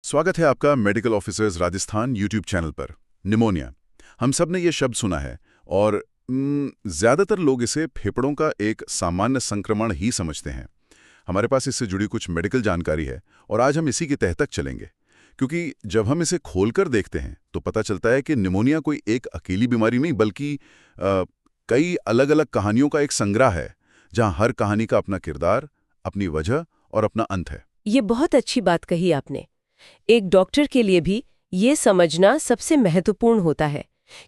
स्वागत है आपका medical officers Rajasthan YouTube channel पर। निमोनिया, हम सब ने ये शब्द सुना है और ज़्यादातर लोग इसे फेफड़ों का एक सामान्य संक्रमण ही समझते हैं। हमारे पास इससे जुड़ी कुछ मेडिकल जानकारी है और आज हम इसी के तह तक चलेंगे, क्योंकि जब हम इसे खोलकर देखते हैं तो पता चलता है कि निमोनिया कोई एक अकेली बीमारी नहीं बल्कि कई अलग अलग कहानियों का एक संग्रह है, जहाँ हर कहानी का अपना किरदार, अपनी वजह और अपना अंत है। ये बहुत अच्छी बात कही आपने। एक डॉक्टर के लिए भी ये समझना सबसे महत्वपूर्ण होता है,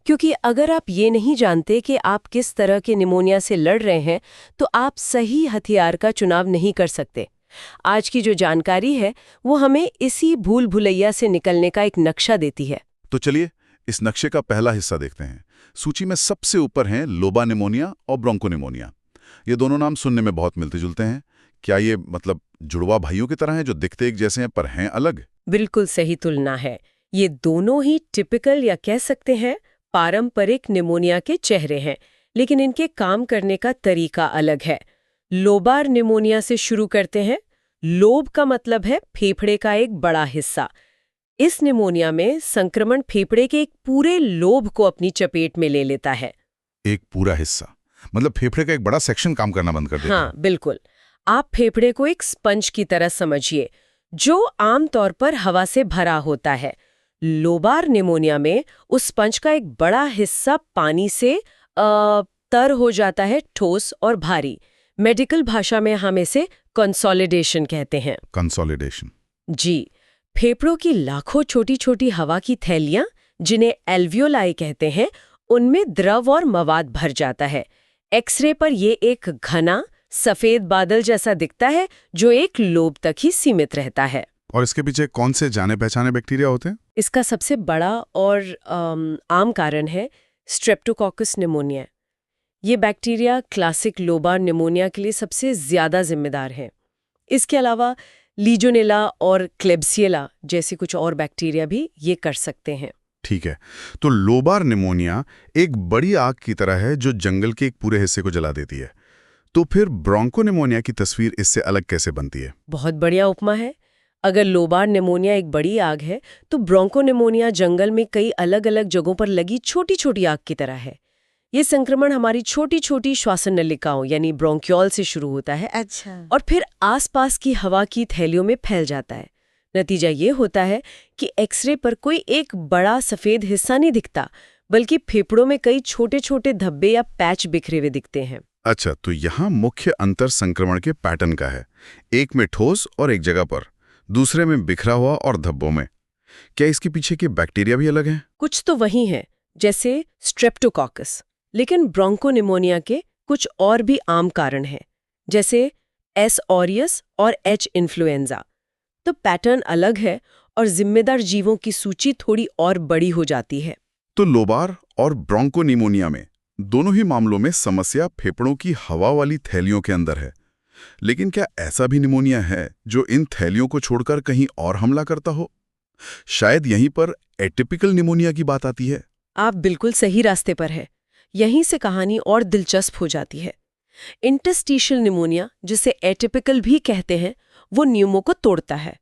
क्योंकि अगर आप ये नहीं जानते कि आप किस तरह के निमोनिया से लड़ रहे हैं तो आप सही हथियार का चुनाव नहीं कर सकते। आज की जो जानकारी है वो हमें इसी भूल भुलैया से निकलने का एक नक्शा देती है। तो चलिए इस नक्शे का पहला हिस्सा देखते हैं। सूची में सबसे ऊपर हैं लोबा निमोनिया और ब्रोंकोनिमोनिया। ये दोनों नाम सुनने में बहुत मिलते जुलते हैं। क्या ये मतलब जुड़वा भाइयों की तरह हैं जो दिखते एक जैसे हैं पर हैं अलग? बिल्कुल सही तुलना है। ये दोनों ही टिपिकल या कह सकते हैं पारंपरिक निमोनिया के चेहरे हैं, लेकिन इनके काम करने का तरीका अलग है। लोबार निमोनिया से शुरू करते हैं। लोब का मतलब है फेफड़े का एक बड़ा हिस्सा। इस निमोनिया में संक्रमण फेफड़े के एक पूरे लोब को अपनी चपेट में ले लेता है। एक पूरा हिस्सा मतलब फेफड़े का एक बड़ा सेक्शन काम करना बंद कर देता है। हाँ, बिल्कुल। आप फेफड़े को एक स्पंज की तरह समझिए, जो आमतौर पर हवा से भरा होता है। लोबार निमोनिया में उस स्पंज का एक बड़ा हिस्सा पानी से तर हो जाता है, ठोस और भारी। मेडिकल भाषा में हम इसे कंसोलिडेशन कहते हैं। कंसोलिडेशन। जी, फेफड़ों की लाखों छोटी छोटी हवा की थैलियां, जिन्हें एल्वियोलाई कहते हैं, उनमें द्रव और मवाद भर जाता है। एक्सरे पर ये एक घना सफेद बादल जैसा दिखता है जो एक लोब तक ही सीमित रहता है। और इसके पीछे कौन से जाने पहचाने बैक्टीरिया होते हैं? इसका सबसे बड़ा और आम कारण है स्ट्रेप्टोकोकस निमोनिया। ये बैक्टीरिया क्लासिक लोबार निमोनिया के लिए सबसे ज्यादा जिम्मेदार है। इसके अलावा लीजोनेला और क्लेब्सिएला जैसी कुछ और बैक्टीरिया भी ये कर सकते हैं। ठीक है, तो लोबार निमोनिया एक बड़ी आग की तरह है जो जंगल के एक पूरे हिस्से को जला देती है। तो फिर ब्रोंकोनिमोनिया की तस्वीर इससे अलग कैसे बनती है? बहुत बढ़िया उपमा है। अगर लोबार निमोनिया एक बड़ी आग है तो ब्रोंकोनिमोनिया जंगल में कई अलग अलग जगहों पर लगी छोटी छोटी आग की तरह है। ये संक्रमण हमारी छोटी छोटी श्वासन नलिकाओं यानी ब्रोंक्यूल से शुरू होता है। अच्छा। और फिर आसपास की हवा की थैलियों में फैल जाता है। नतीजा ये होता है कि एक्सरे पर कोई एक बड़ा सफेद हिस्सा नहीं दिखता, बल्कि फेफड़ों में कई छोटे छोटे धब्बे या पैच बिखरे हुए दिखते हैं। अच्छा, तो यहाँ मुख्य अंतर संक्रमण के पैटर्न का है। एक में ठोस और एक जगह पर, दूसरे में बिखरा हुआ और धब्बों में। क्या इसके पीछे के बैक्टीरिया भी अलग हैं? कुछ तो वही है, जैसे स्ट्रेप्टोकोकस, लेकिन ब्रोंकोनिमोनिया के कुछ और भी आम कारण हैं, जैसे एस ऑरियस और एच इन्फ्लुएंजा। तो पैटर्न अलग है और जिम्मेदार जीवों की सूची थोड़ी और बड़ी हो जाती है। तो लोबार और ब्रोंकोनिमोनिया में दोनों ही मामलों में समस्या फेफड़ों की हवा वाली थैलियों के अंदर है। लेकिन क्या ऐसा भी निमोनिया है जो इन थैलियों को छोड़कर कहीं और हमला करता हो? शायद यहीं पर एटिपिकल निमोनिया की बात आती है। आप बिल्कुल सही रास्ते पर है। यहीं से कहानी और दिलचस्प हो जाती है। इंटरस्टिशियल निमोनिया, जिसे एटिपिकल भी कहते हैं, वो नियमों को तोड़ता है।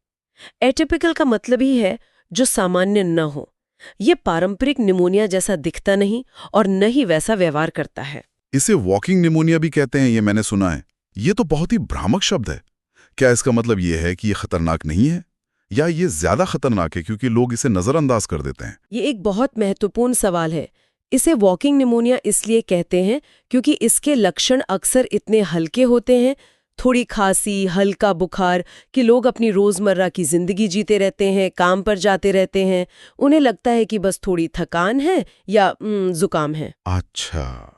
एटिपिकल का मतलब ही है जो सामान्य न हो। ये पारंपरिक निमोनिया जैसा दिखता नहीं और न ही वैसा व्यवहार करता है। इसे वॉकिंग निमोनिया भी कहते हैं, ये मैंने सुना है। ये तो बहुत ही भ्रामक शब्द है। क्या इसका मतलब ये है कि ये खतरनाक नहीं है, या ये ज्यादा खतरनाक है क्योंकि लोग इसे नजरअंदाज कर देते हैं? ये एक बहुत महत्वपूर्ण सवाल है। इसे वॉकिंग निमोनिया इसलिए कहते हैं क्योंकि इसके लक्षण अक्सर इतने हल्के होते हैं, थोड़ी खांसी, हल्का बुखार, कि लोग अपनी रोजमर्रा की जिंदगी जीते रहते हैं, काम पर जाते रहते हैं। उन्हें लगता है कि बस थोड़ी थकान है या जुकाम है। अच्छा।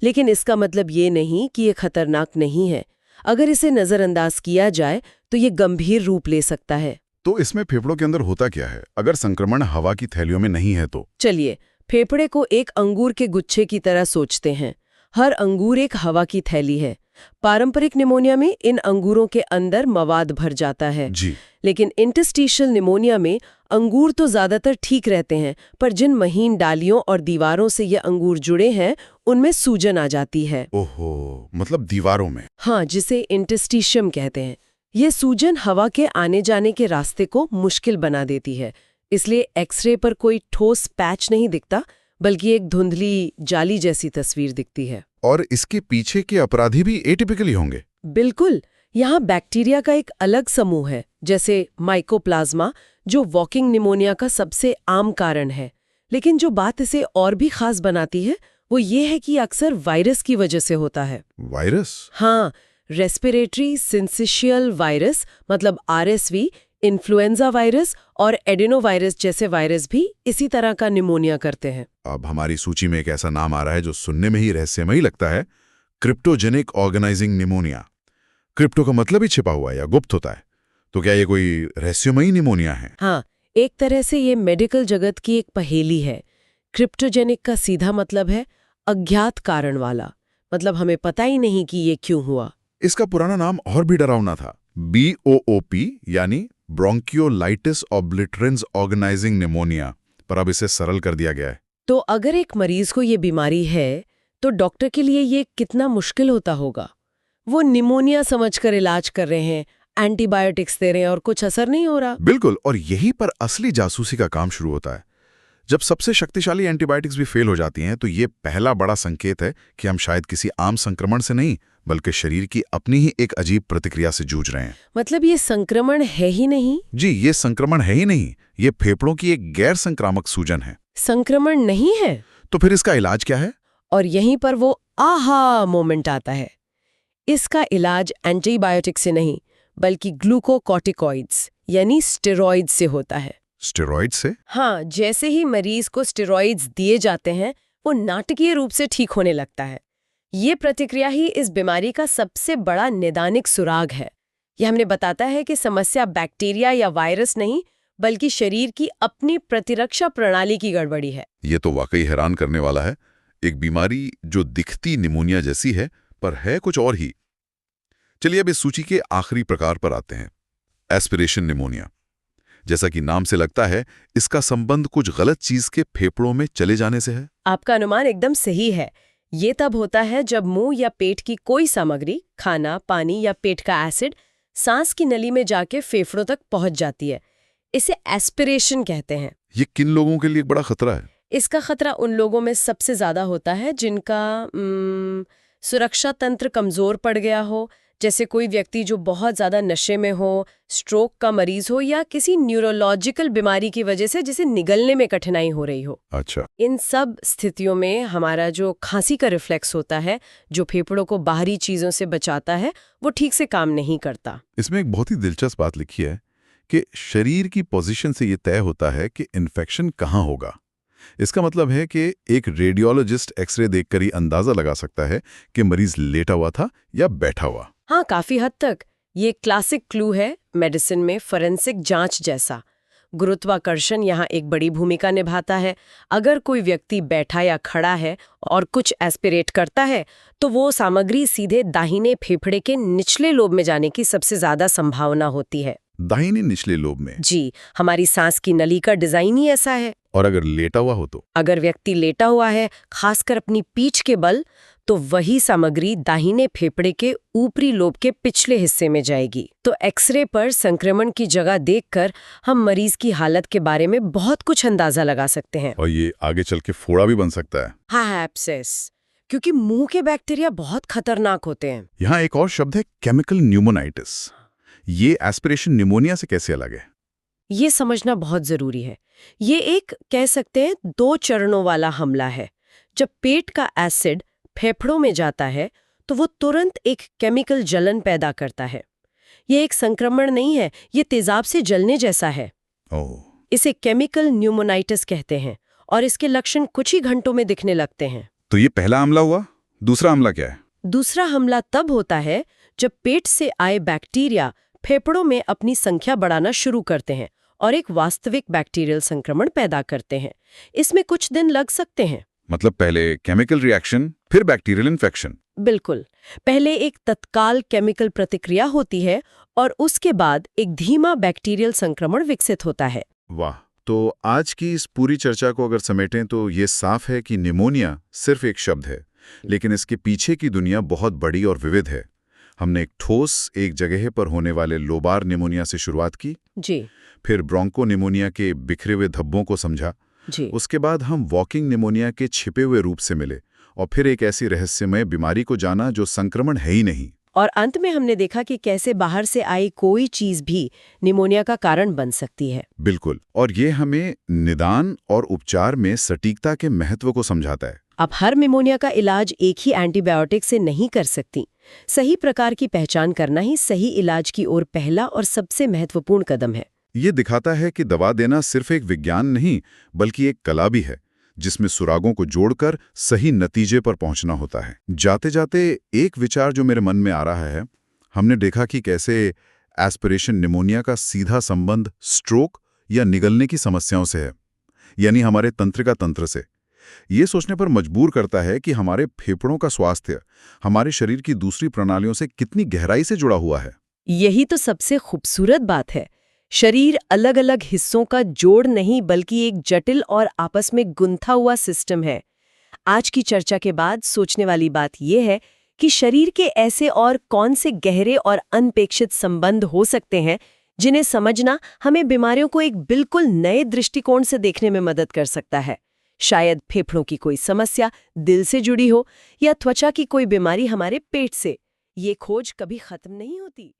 लेकिन इसका मतलब ये नहीं कि ये खतरनाक नहीं है। अगर इसे नजरअंदाज किया जाए तो ये गंभीर रूप ले सकता है। तो इसमें फेफड़ों के अंदर होता क्या है अगर संक्रमण हवा की थैलियों में नहीं है तो? चलिए, फेफड़े को एक अंगूर के गुच्छे की तरह सोचते हैं। हर अंगूर एक हवा की थैली है। पारंपरिक निमोनिया में इन अंगूरों के अंदर मवाद भर जाता है जी। लेकिन इंटरस्टिशियल निमोनिया में अंगूर तो ज्यादातर ठीक रहते हैं, पर जिन महीन डालियों और दीवारों से ये अंगूर जुड़े हैं उनमें सूजन आ जाती है। ओहो, मतलब दीवारों में? हाँ, जिसे इंटरस्टिशियम कहते हैं। ये सूजन हवा के आने जाने के रास्ते को मुश्किल बना देती है, इसलिए एक्सरे पर कोई ठोस पैच नहीं दिखता, बल्कि एक धुंधली जाली जैसी तस्वीर दिखती है। और इसके पीछे के अपराधी भी एटिपिकल ही होंगे। बिल्कुल, यहाँ बैक्टीरिया का एक अलग समूह है, जैसे माइकोप्लाज्मा, जो वॉकिंग निमोनिया का सबसे आम कारण है। लेकिन जो बात इसे और भी खास बनाती है वो ये है कि अक्सर वायरस की वजह से होता है। वायरस? हाँ, रेस्पिरेटरी सिंसिशियल वायरस मतलब RSV, इन्फ्लुएंजा वायरस और एडेनोवायरस जैसे वायरस भी इसी तरह का निमोनिया करते हैं। अब हमारी सूची में एक ऐसा नाम आ रहा है जो सुनने में ही रहस्यमयी लगता है, क्रिप्टोजेनिक ऑर्गेनाइजिंग निमोनिया। क्रिप्टो का मतलब ही छिपा हुआ या गुप्त होता है, तो क्या ये कोई रहस्यमयी निमोनिया है? हाँ, एक तरह से ये मेडिकल जगत की एक पहेली है। क्रिप्टोजेनिक का सीधा मतलब है अज्ञात कारण वाला, मतलब हमें पता ही नहीं कि ये क्यों हुआ। इसका पुराना नाम और भी डरावना था, BOOP यानी ब्रोंकियोलाइटिस ऑब्लिटरेंस ऑर्गेनाइजिंग निमोनिया, पर अब इसे सरल कर दिया गया है। तो अगर एक मरीज को ये बीमारी है तो डॉक्टर के लिए ये कितना मुश्किल होता होगा। वो निमोनिया समझकर इलाज कर रहे हैं, एंटीबायोटिक्स दे रहे हैं और कुछ असर नहीं हो रहा। बिल्कुल, और यहीं पर असली जासूसी का काम शुरू होता है। जब सबसे शक्तिशाली एंटीबायोटिक्स भी फेल हो जाती हैं तो ये पहला बड़ा संकेत है कि हम शायद किसी आम संक्रमण से नहीं बल्कि शरीर की अपनी ही एक अजीब प्रतिक्रिया से जूझ रहे हैं। मतलब ये संक्रमण है ही नहीं? जी, ये संक्रमण है ही नहीं, ये फेफड़ों की एक गैर संक्रामक सूजन है। संक्रमण नहीं है? तो फिर इसका इलाज क्या है? और यहीं पर वो आहा मोमेंट आता है। इसका इलाज एंटीबायोटिक से नहीं बल्कि ग्लूकोकॉर्टिकॉइड्स यानी स्टेरॉइड से होता है। स्टेरॉइड से? हाँ, जैसे ही मरीज को स्टेरॉइड्स दिए जाते हैं वो नाटकीय रूप से ठीक होने लगता है। ये प्रतिक्रिया ही इस बीमारी का सबसे बड़ा निदानिक सुराग है। यह हमें बताता है कि समस्या बैक्टीरिया या वायरस नहीं बल्कि शरीर की अपनी प्रतिरक्षा प्रणाली की गड़बड़ी है। ये तो वाकई हैरान करने वाला है, एक बीमारी जो दिखती निमोनिया जैसी है पर है कुछ और ही। चलिए अब इस सूची के आखिरी प्रकार पर आते हैं, एस्पिरेशन निमोनिया। जैसा कि नाम से लगता है, इसका संबंध कुछ गलत चीज के फेफड़ों में चले जाने से है। आपका अनुमान एकदम सही है। ये तब होता है जब मुंह या पेट की कोई सामग्री, खाना, पानी या पेट का एसिड सांस की नली में जाके फेफड़ों तक पहुंच जाती है। इसे एस्पिरेशन कहते हैं। ये किन लोगों के लिए एक बड़ा खतरा है? इसका खतरा उन लोगों में सबसे ज्यादा होता है जिनका सुरक्षा तंत्र कमजोर पड़ गया हो, जैसे कोई व्यक्ति जो बहुत ज्यादा नशे में हो, स्ट्रोक का मरीज हो या किसी न्यूरोलॉजिकल बीमारी की वजह से जिसे निगलने में कठिनाई हो रही हो। अच्छा। इन सब स्थितियों में हमारा जो खांसी का रिफ्लेक्स होता है, जो फेफड़ों को बाहरी चीजों से बचाता है, वो ठीक से काम नहीं करता। इसमें एक बहुत ही दिलचस्प बात लिखी है कि शरीर की पोजीशन से ये तय होता है कि इन्फेक्शन कहाँ होगा। इसका मतलब है कि एक रेडियोलॉजिस्ट एक्सरे देखकर ही अंदाजा लगा सकता है कि मरीज लेटा हुआ था या बैठा हुआ। हाँ, काफी हद तक ये क्लासिक क्लू है मेडिसिन में फोरेंसिक जांच जैसा। गुरुत्वाकर्षण यहाँ एक बड़ी भूमिका निभाता है। अगर कोई व्यक्ति बैठा या खड़ा है और कुछ एस्पिरेट करता है तो वो सामग्री सीधे दाहिने फेफड़े के निचले लोब में जाने की सबसे ज्यादा संभावना होती है। दाहिने निचले लोब में? जी, हमारी सांस की नली का डिजाइन ही ऐसा है। और अगर लेटा हुआ हो तो? अगर व्यक्ति लेटा हुआ है, खासकर अपनी पीठ के बल, तो वही सामग्री दाहिने फेफड़े के ऊपरी लोब के पिछले हिस्से में जाएगी। तो एक्सरे पर संक्रमण की जगह देखकर हम मरीज की हालत के बारे में बहुत कुछ अंदाजा लगा सकते हैं। और ये आगे चल के फोड़ा भी बन सकता है। हाँ, एब्सेस, क्योंकि मुंह के बैक्टीरिया बहुत खतरनाक होते हैं। यहाँ एक और शब्द है, केमिकल न्यूमोनाइटिस। ये एस्पिरेशन निमोनिया से कैसे अलग है? ये समझना बहुत जरूरी है। ये एक, कह सकते हैं, 2 चरणों वाला हमला है। जब पेट का एसिड फेफड़ों में जाता है तो वो तुरंत एक केमिकल जलन पैदा करता है। ये एक संक्रमण नहीं है, ये तेजाब से जलने जैसा है। इसे केमिकल न्यूमोनाइटिस कहते हैं और इसके लक्षण कुछ ही घंटों में दिखने लगते हैं। तो ये पहला हमला हुआ। दूसरा हमला क्या है? दूसरा हमला तब होता है जब पेट से आए बैक्टीरिया फेफड़ों में अपनी संख्या बढ़ाना शुरू करते हैं और एक वास्तविक बैक्टीरियल संक्रमण पैदा करते हैं। इसमें कुछ दिन लग सकते हैं। मतलब पहले केमिकल रिएक्शन, फिर बैक्टीरियल इन्फेक्शन। बिल्कुल, पहले एक तत्काल केमिकल प्रतिक्रिया होती है और उसके बाद एक धीमा बैक्टीरियल संक्रमण विकसित होता है। वाह, तो आज की इस पूरी चर्चा को अगर समेटें तो ये साफ है कि निमोनिया सिर्फ एक शब्द है, लेकिन इसके पीछे की दुनिया बहुत बड़ी और विविध है। हमने एक ठोस, एक जगह पर होने वाले लोबार निमोनिया से शुरुआत की, जी फिर ब्रोंको निमोनिया के बिखरे हुए धब्बों को समझा। जी। उसके बाद हम वॉकिंग निमोनिया के छिपे हुए रूप से मिले और फिर एक ऐसी रहस्यमय बीमारी को जाना जो संक्रमण है ही नहीं। और अंत में हमने देखा कि कैसे बाहर से आई कोई चीज भी निमोनिया का कारण बन सकती है। बिल्कुल, और ये हमें निदान और उपचार में सटीकता के महत्व को समझाता है। अब हर निमोनिया का इलाज एक ही एंटीबायोटिक से नहीं कर सकती। सही प्रकार की पहचान करना ही सही इलाज की ओर पहला और सबसे महत्वपूर्ण कदम है। ये दिखाता है कि दवा देना सिर्फ एक विज्ञान नहीं, बल्कि एक कला भी है, जिसमें सुरागों को जोड़कर सही नतीजे पर पहुंचना होता है। जाते जाते एक विचार जो मेरे मन में आ रहा है, हमने देखा कि कैसे एस्पिरेशन निमोनिया का सीधा संबंध स्ट्रोक या निगलने की समस्याओं से है, यानी हमारे तंत्रिका तंत्र से। ये सोचने पर मजबूर करता है कि हमारे फेफड़ों का स्वास्थ्य हमारे शरीर की दूसरी प्रणालियों से कितनी गहराई से जुड़ा हुआ है। यही तो सबसे खूबसूरत बात है। शरीर अलग अलग हिस्सों का जोड़ नहीं, बल्कि एक जटिल और आपस में गुंथा हुआ सिस्टम है। आज की चर्चा के बाद सोचने वाली बात यह है कि शरीर के ऐसे और कौन से गहरे और अनपेक्षित संबंध हो सकते हैं जिन्हें समझना हमें बीमारियों को एक बिल्कुल नए दृष्टिकोण से देखने में मदद कर सकता है। शायद फेफड़ों की कोई समस्या दिल से जुड़ी हो या त्वचा की कोई बीमारी हमारे पेट से। ये खोज कभी खत्म नहीं होती।